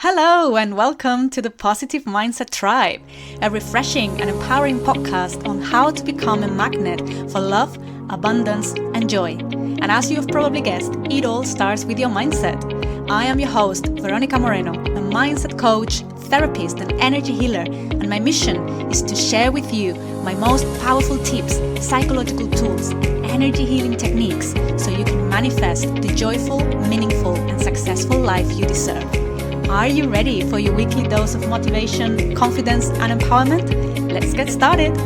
Hello and welcome to the Positive Mindset Tribe, a refreshing and empowering podcast on how to become a magnet for love, abundance, and joy. And as you have probably guessed, it all starts with your mindset. I am your host, Verónica Moreno, a mindset coach, therapist, and energy healer, and my mission is to share with you my most powerful tips, psychological tools, energy healing techniques, so you can manifest the joyful, meaningful, and successful life you deserve. Are you ready for your weekly dose of motivation, confidence, and empowerment? Let's get started.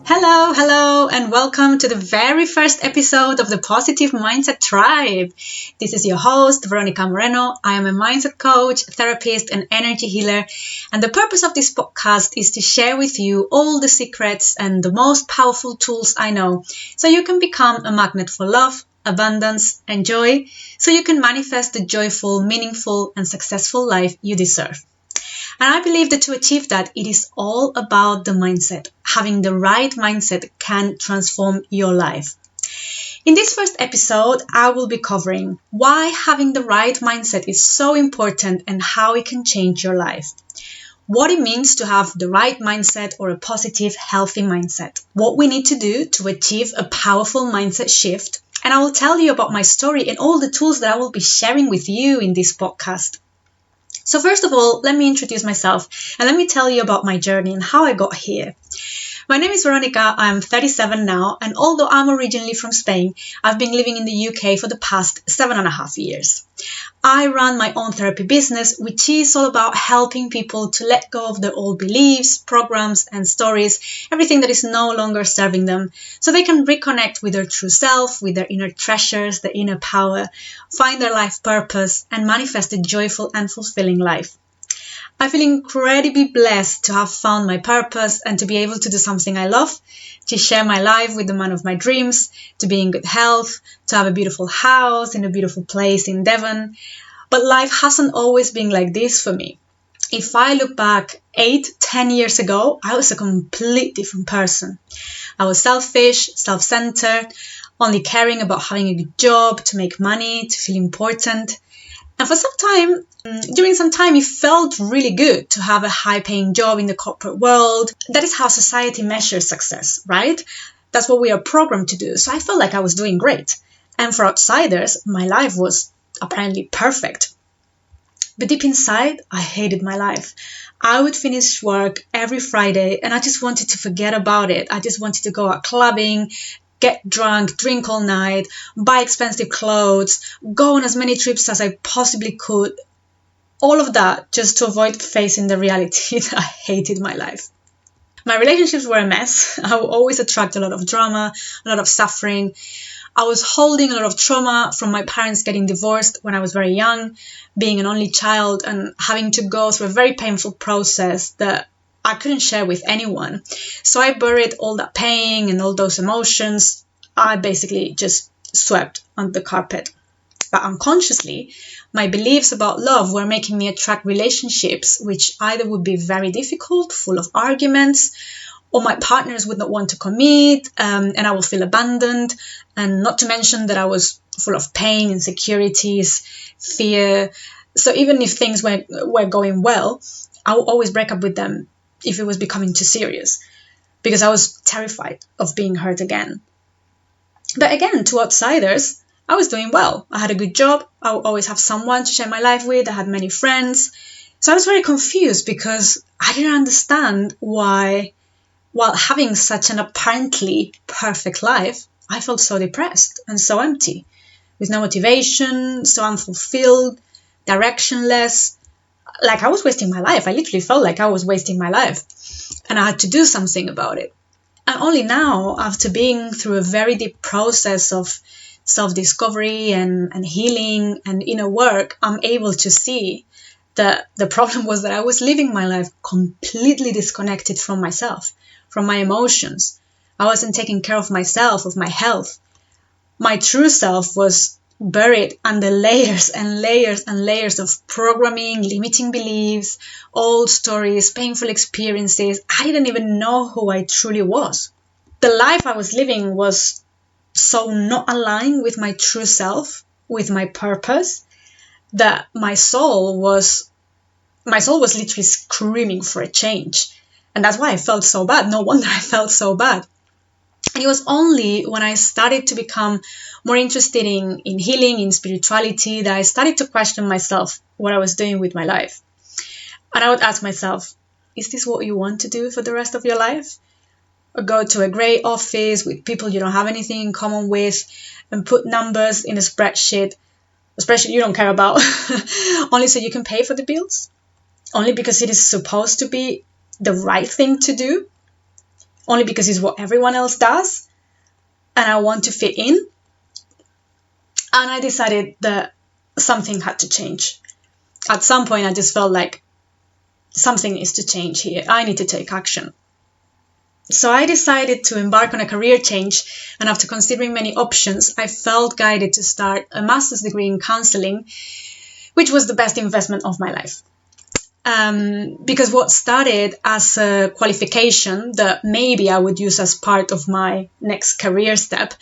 Hello, and welcome to the very first episode of the Positive Mindset Tribe. This is your host, Verónica Moreno. I am a mindset coach, therapist, and energy healer. And the purpose of this podcast is to share with you all the secrets and the most powerful tools I know, so you can become a magnet for love, abundance, and joy, so you can manifest the joyful, meaningful, and successful life you deserve. And I believe that to achieve that, it is all about the mindset. Having the right mindset can transform your life. In this first episode, I will be covering why having the right mindset is so important and how it can change your life. What it means to have the right mindset or a positive, healthy mindset. What we need to do to achieve a powerful mindset shift. And I will tell you about my story and all the tools that I will be sharing with you in this podcast. So first of all, let me introduce myself and let me tell you about my journey and how I got here. My name is Verónica, I'm 37 now, and although I'm originally from Spain, I've been living in the UK for the past 7.5 years. I run my own therapy business, which is all about helping people to let go of their old beliefs, programs, and stories, everything that is no longer serving them, so they can reconnect with their true self, with their inner treasures, their inner power, find their life purpose, and manifest a joyful and fulfilling life. I feel incredibly blessed to have found my purpose and to be able to do something I love, to share my life with the man of my dreams, to be in good health, to have a beautiful house in a beautiful place in Devon. But life hasn't always been like this for me. If I look back 8-10 years ago, I was a complete different person. I was selfish, self-centered, only caring about having a good job, to make money, to feel important. And for during some time, it felt really good to have a high-paying job in the corporate world. That is how society measures success, right? That's what we are programmed to do. So I felt like I was doing great. And for outsiders, my life was apparently perfect. But deep inside, I hated my life. I would finish work every Friday and I just wanted to forget about it. I just wanted to go out clubbing, get drunk, drink all night, buy expensive clothes, go on as many trips as I possibly could. All of that just to avoid facing the reality that I hated my life. My relationships were a mess. I would always attract a lot of drama, a lot of suffering. I was holding a lot of trauma from my parents getting divorced when I was very young, being an only child and having to go through a very painful process that I couldn't share with anyone. So I buried all that pain and all those emotions. I basically just swept under the carpet. But unconsciously, my beliefs about love were making me attract relationships which either would be very difficult, full of arguments, or my partners would not want to commit, and I would feel abandoned. And not to mention that I was full of pain, insecurities, fear. So even if things were going well, I would always break up with them if it was becoming too serious, because I was terrified of being hurt again. But again, to outsiders, I was doing well. I had a good job. I would always have someone to share my life with. I had many friends. So I was very confused because I didn't understand why, while having such an apparently perfect life, I felt so depressed and so empty, with no motivation, so unfulfilled, directionless. Like I was wasting my life. I literally felt like I was wasting my life. And I had to do something about it. And only now, after being through a very deep process of self-discovery and healing and inner work, I'm able to see that the problem was that I was living my life completely disconnected from myself, from my emotions. I wasn't taking care of myself, of my health. My true self was buried under layers and layers and layers of programming, limiting beliefs, old stories, painful experiences. I didn't even know who I truly was. The life I was living was so not aligned with my true self, with my purpose, that my soul was literally screaming for a change. And that's why I felt so bad. No wonder I felt so bad. And it was only when I started to become more interested in healing, in spirituality, that I started to question myself, what I was doing with my life. And I would ask myself, is this what you want to do for the rest of your life? Or go to a grey office with people you don't have anything in common with and put numbers in a spreadsheet you don't care about, only so you can pay for the bills? Only because it is supposed to be the right thing to do? Only because it's what everyone else does? And I want to fit in? And I decided that something had to change. At some point, I just felt like something needs to change here. I need to take action. So I decided to embark on a career change, and after considering many options, I felt guided to start a master's degree in counselling, which was the best investment of my life. Because what started as a qualification that maybe I would use as part of my next career step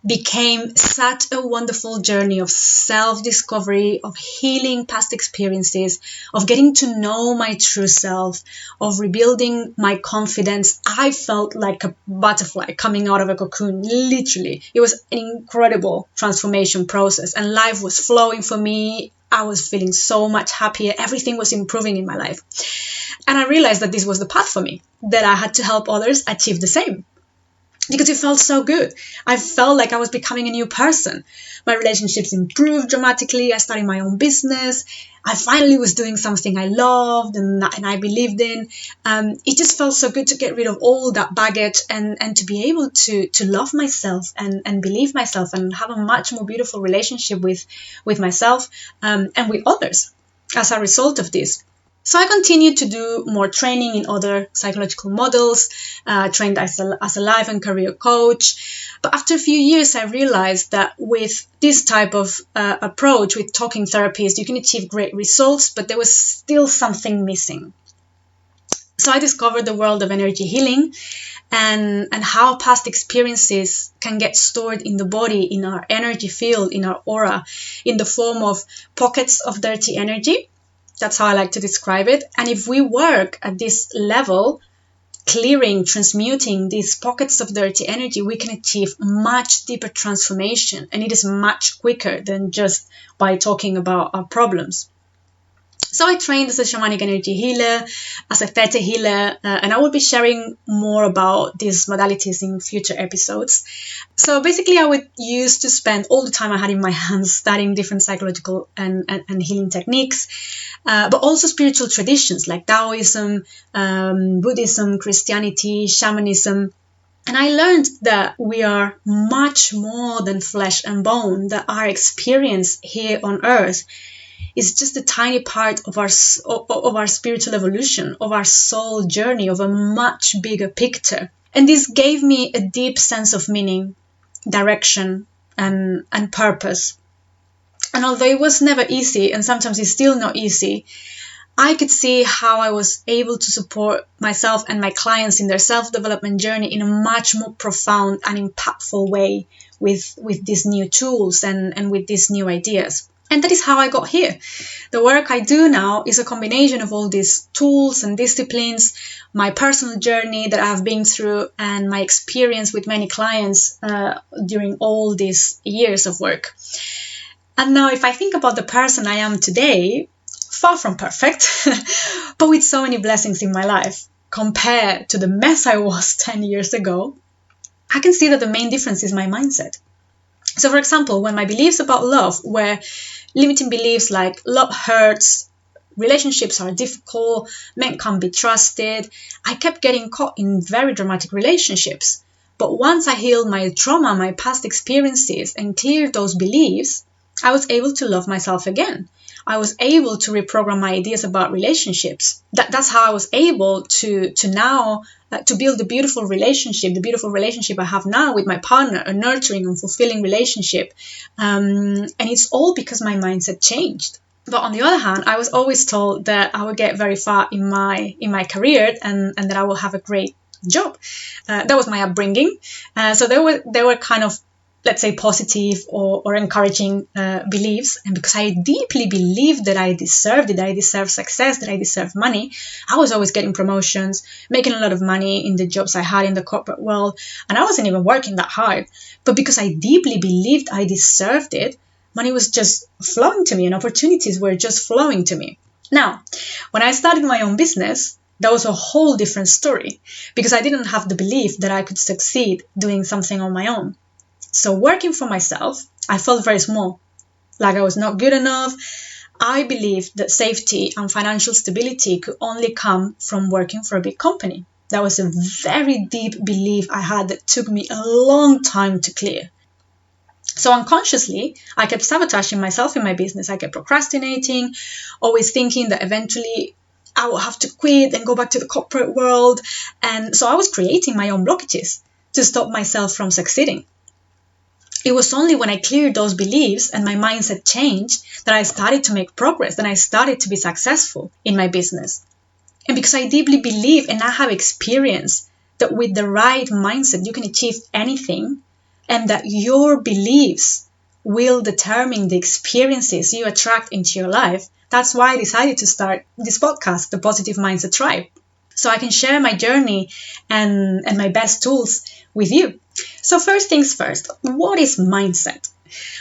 became such a wonderful journey of self-discovery, of healing past experiences, of getting to know my true self, of rebuilding my confidence. I felt like a butterfly coming out of a cocoon, literally. It was an incredible transformation process, and life was flowing for me. I was feeling so much happier. Everything was improving in my life. And I realized that this was the path for me, that I had to help others achieve the same. Because it felt so good. I felt like I was becoming a new person. My relationships improved dramatically. I started my own business. I finally was doing something I loved and I believed in. It just felt so good to get rid of all that baggage and to be able to love myself and believe myself and have a much more beautiful relationship with myself and with others as a result of this. So I continued to do more training in other psychological models, trained as a life and career coach. But after a few years, I realized that with this type of approach, with talking therapies, you can achieve great results, but there was still something missing. So I discovered the world of energy healing and how past experiences can get stored in the body, in our energy field, in our aura, in the form of pockets of dirty energy. That's how I like to describe it. And if we work at this level, clearing, transmuting these pockets of dirty energy, we can achieve much deeper transformation. And it is much quicker than just by talking about our problems. So I trained as a shamanic energy healer, as a Theta healer, and I will be sharing more about these modalities in future episodes. So basically I would used to spend all the time I had in my hands studying different psychological and healing techniques, but also spiritual traditions like Taoism, Buddhism, Christianity, shamanism. And I learned that we are much more than flesh and bone, that our experience here on earth is just a tiny part of our spiritual evolution, of our soul journey, of a much bigger picture. And this gave me a deep sense of meaning, direction, and purpose. And although it was never easy, and sometimes it's still not easy, I could see how I was able to support myself and my clients in their self-development journey in a much more profound and impactful way with these new tools and with these new ideas. And that is how I got here. The work I do now is a combination of all these tools and disciplines, my personal journey that I've been through, and my experience with many clients during all these years of work. And now if I think about the person I am today, far from perfect, but with so many blessings in my life, compared to the mess I was 10 years ago, I can see that the main difference is my mindset. So for example, when my beliefs about love were limiting beliefs like love hurts, relationships are difficult, men can't be trusted, I kept getting caught in very dramatic relationships. But once I healed my trauma, my past experiences, and cleared those beliefs, I was able to love myself again. I was able to reprogram my ideas about relationships. That's how I was able to now to build the beautiful relationship I have now with my partner, a nurturing and fulfilling relationship. And it's all because my mindset changed. But on the other hand, I was always told that I would get very far in my career and that I will have a great job. That was my upbringing. So there were kind of let's say, positive or encouraging beliefs, and because I deeply believed that I deserved it, that I deserved success, that I deserved money, I was always getting promotions, making a lot of money in the jobs I had in the corporate world, and I wasn't even working that hard. But because I deeply believed I deserved it, money was just flowing to me and opportunities were just flowing to me. Now, when I started my own business, that was a whole different story, because I didn't have the belief that I could succeed doing something on my own. So working for myself, I felt very small, like I was not good enough. I believed that safety and financial stability could only come from working for a big company. That was a very deep belief I had that took me a long time to clear. So unconsciously, I kept sabotaging myself in my business. I kept procrastinating, always thinking that eventually I will have to quit and go back to the corporate world. And so I was creating my own blockages to stop myself from succeeding. It was only when I cleared those beliefs and my mindset changed that I started to make progress, and I started to be successful in my business. And because I deeply believe and I have experience that with the right mindset, you can achieve anything, and that your beliefs will determine the experiences you attract into your life. That's why I decided to start this podcast, the Positive Mindset Tribe, so I can share my journey and my best tools with you. So first things first, what is mindset?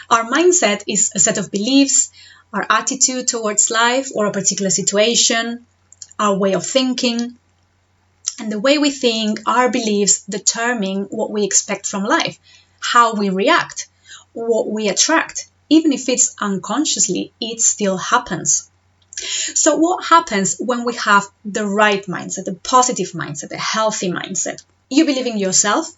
Our mindset is a set of beliefs, our attitude towards life or a particular situation, our way of thinking. And the way we think, our beliefs determine what we expect from life, how we react, what we attract. Even if it's unconsciously, it still happens. So what happens when we have the right mindset, the positive mindset, the healthy mindset? You believe in yourself,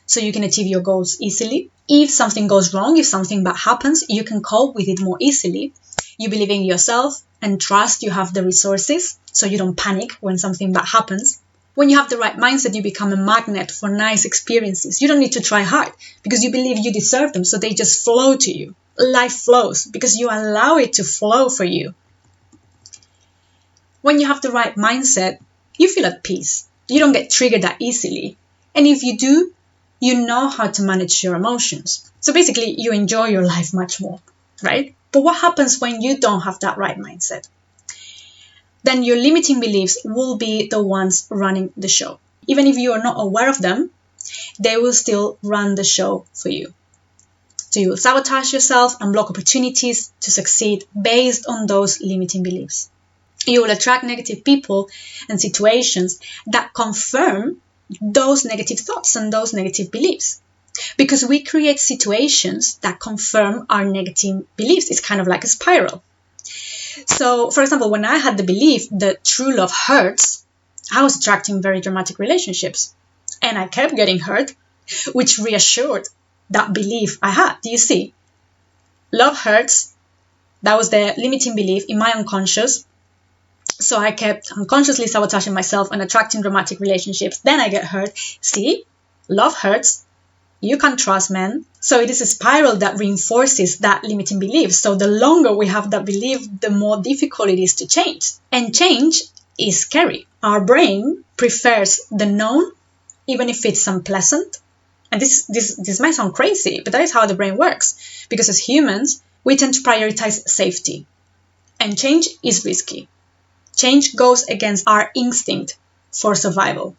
so you can achieve your goals easily. If something goes wrong, if something bad happens, you can cope with it more easily. You believe in yourself and trust you have the resources, so you don't panic when something bad happens. When you have the right mindset, you become a magnet for nice experiences. You don't need to try hard because you believe you deserve them, so they just flow to you. Life flows because you allow it to flow for you. When you have the right mindset, you feel at peace. You don't get triggered that easily. And if you do, you know how to manage your emotions. So basically, you enjoy your life much more, right? But what happens when you don't have that right mindset? Then your limiting beliefs will be the ones running the show. Even if you are not aware of them, they will still run the show for you. So you will sabotage yourself and block opportunities to succeed based on those limiting beliefs. You will attract negative people and situations that confirm those negative thoughts and those negative beliefs. Because we create situations that confirm our negative beliefs. It's kind of like a spiral. So, for example, when I had the belief that true love hurts, I was attracting very dramatic relationships. And I kept getting hurt, which reassured that belief I had. Do you see? Love hurts. That was the limiting belief in my unconscious. So I kept unconsciously sabotaging myself and attracting dramatic relationships. Then I get hurt. See? Love hurts. You can't trust men. So it is a spiral that reinforces that limiting belief. So the longer we have that belief, the more difficult it is to change. And change is scary. Our brain prefers the known, even if it's unpleasant. And this might sound crazy, but that is how the brain works. Because as humans, we tend to prioritize safety. And change is risky. Change goes against our instinct for survival.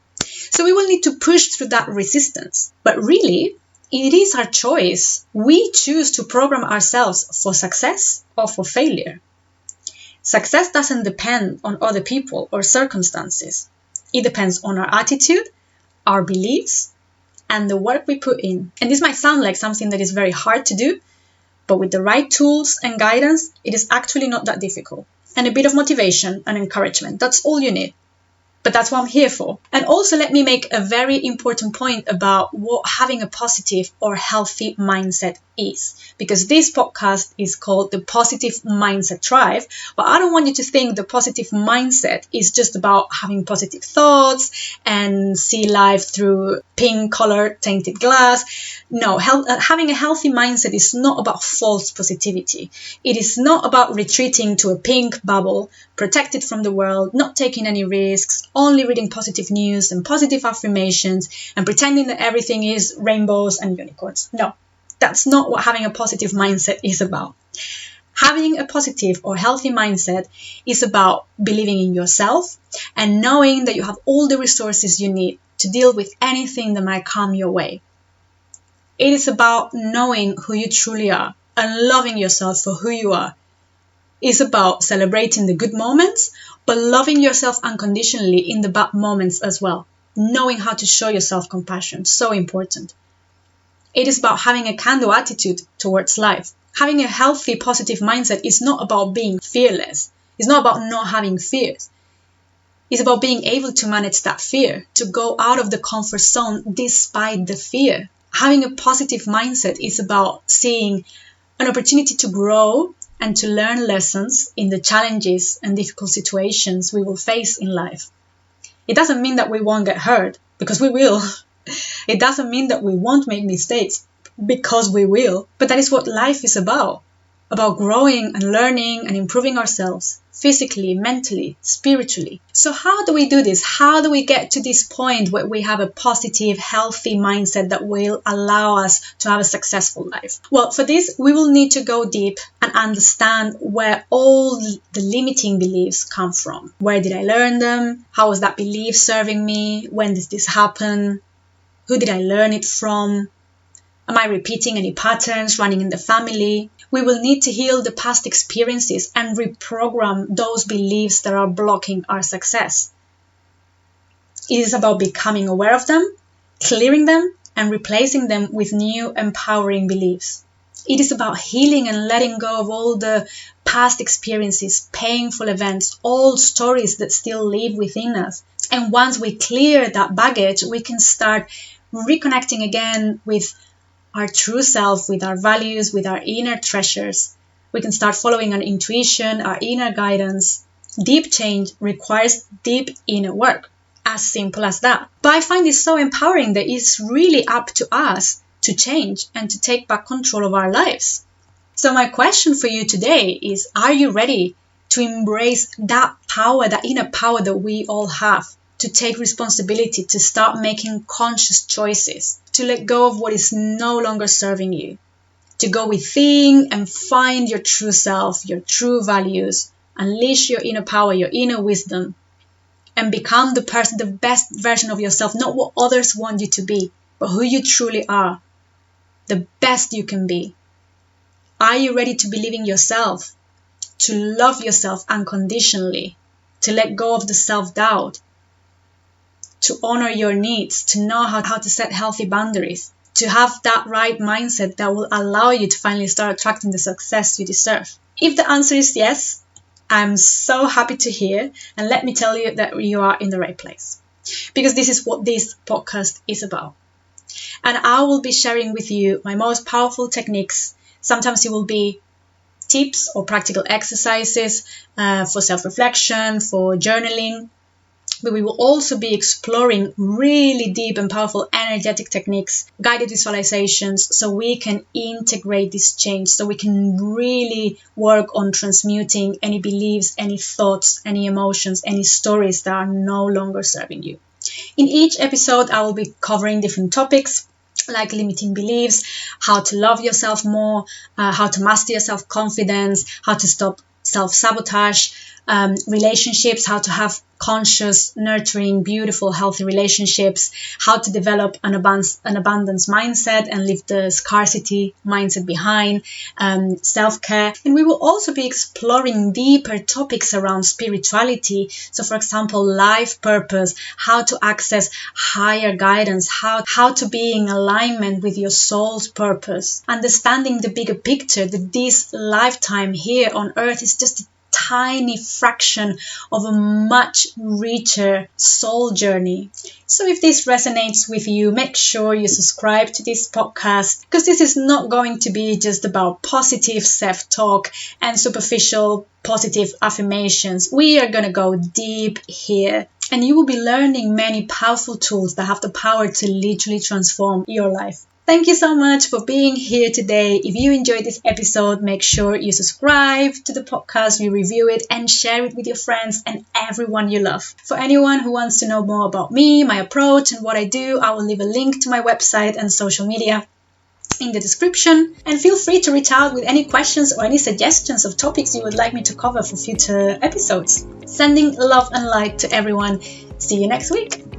So we will need to push through that resistance. But really, it is our choice. We choose to program ourselves for success or for failure. Success doesn't depend on other people or circumstances. It depends on our attitude, our beliefs, and the work we put in. And this might sound like something that is very hard to do, but with the right tools and guidance, it is actually not that difficult. And a bit of motivation and encouragement. That's all you need. But that's what I'm here for. And also let me make a very important point about what having a positive or healthy mindset is. Because this podcast is called the Positive Mindset Tribe. But I don't want you to think the positive mindset is just about having positive thoughts and see life through pink color tainted glass. No, having a healthy mindset is not about false positivity. It is not about retreating to a pink bubble, protected from the world, not taking any risks, only reading positive news and positive affirmations and pretending that everything is rainbows and unicorns. No, That's not what having a positive mindset is about. Having a positive or healthy mindset is about believing in yourself and knowing that you have all the resources you need to deal with anything that might come your way. It is about knowing who you truly are and loving yourself for who you are. It's about celebrating the good moments, but loving yourself unconditionally in the bad moments as well. Knowing how to show yourself compassion, so important. It is about having a can-do attitude towards life. Having a healthy, positive mindset is not about being fearless. It's not about not having fears. It's about being able to manage that fear, to go out of the comfort zone despite the fear. Having a positive mindset is about seeing an opportunity to grow and to learn lessons in the challenges and difficult situations we will face in life. It doesn't mean that we won't get hurt, because we will. It doesn't mean that we won't make mistakes, because we will. But that is what life is about growing and learning and improving ourselves, physically, mentally, spiritually. So how do we do this? How do we get to this point where we have a positive, healthy mindset that will allow us to have a successful life? Well, for this, we will need to go deep and understand where all the limiting beliefs come from. Where did I learn them? How was that belief serving me? When did this happen? Who did I learn it from? Am I repeating any patterns running in the family? We will need to heal the past experiences and reprogram those beliefs that are blocking our success. It is about becoming aware of them, clearing them, and replacing them with new empowering beliefs. It is about healing and letting go of all the past experiences, painful events, old stories that still live within us. And once we clear that baggage, we can start reconnecting again with our true self, with our values, with our inner treasures. We can start following our intuition, our inner guidance. Deep change requires deep inner work. As simple as that. But I find it so empowering that it's really up to us to change and to take back control of our lives. So my question for you today is, are you ready to embrace that power, that inner power that we all have? To take responsibility, to start making conscious choices, to let go of what is no longer serving you, to go within and find your true self, your true values, unleash your inner power, your inner wisdom, and become the best version of yourself, not what others want you to be, but who you truly are, the best you can be. Are you ready to believe in yourself, to love yourself unconditionally, to let go of the self-doubt, to honor your needs, to know how to set healthy boundaries, to have that right mindset that will allow you to finally start attracting the success you deserve? If the answer is yes, I'm so happy to hear, and let me tell you that you are in the right place, because this is what this podcast is about. And I will be sharing with you my most powerful techniques. Sometimes it will be tips or practical exercises for self-reflection, for journaling. But we will also be exploring really deep and powerful energetic techniques, guided visualizations, so we can integrate this change, so we can really work on transmuting any beliefs, any thoughts, any emotions, any stories that are no longer serving you. In each episode, I will be covering different topics, like limiting beliefs, how to love yourself more, how to master your self-confidence, how to stop self-sabotage, relationships, how to have conscious, nurturing, beautiful, healthy relationships, how to develop an abundance mindset and leave the scarcity mindset behind, self-care. And we will also be exploring deeper topics around spirituality. So, for example, life purpose, how to access higher guidance, how to be in alignment with your soul's purpose, understanding the bigger picture, that this lifetime here on earth is just a tiny fraction of a much richer soul journey. So if this resonates with you, make sure you subscribe to this podcast, because this is not going to be just about positive self-talk and superficial positive affirmations. We are going to go deep here, and you will be learning many powerful tools that have the power to literally transform your life. Thank you so much for being here today. If you enjoyed this episode, make sure you subscribe to the podcast, you review it, and share it with your friends and everyone you love. For anyone who wants to know more about me, my approach, and what I do, I will leave a link to my website and social media. in the description, and feel free to reach out with any questions or any suggestions of topics you would like me to cover for future episodes. Sending love and light to everyone. See you next week.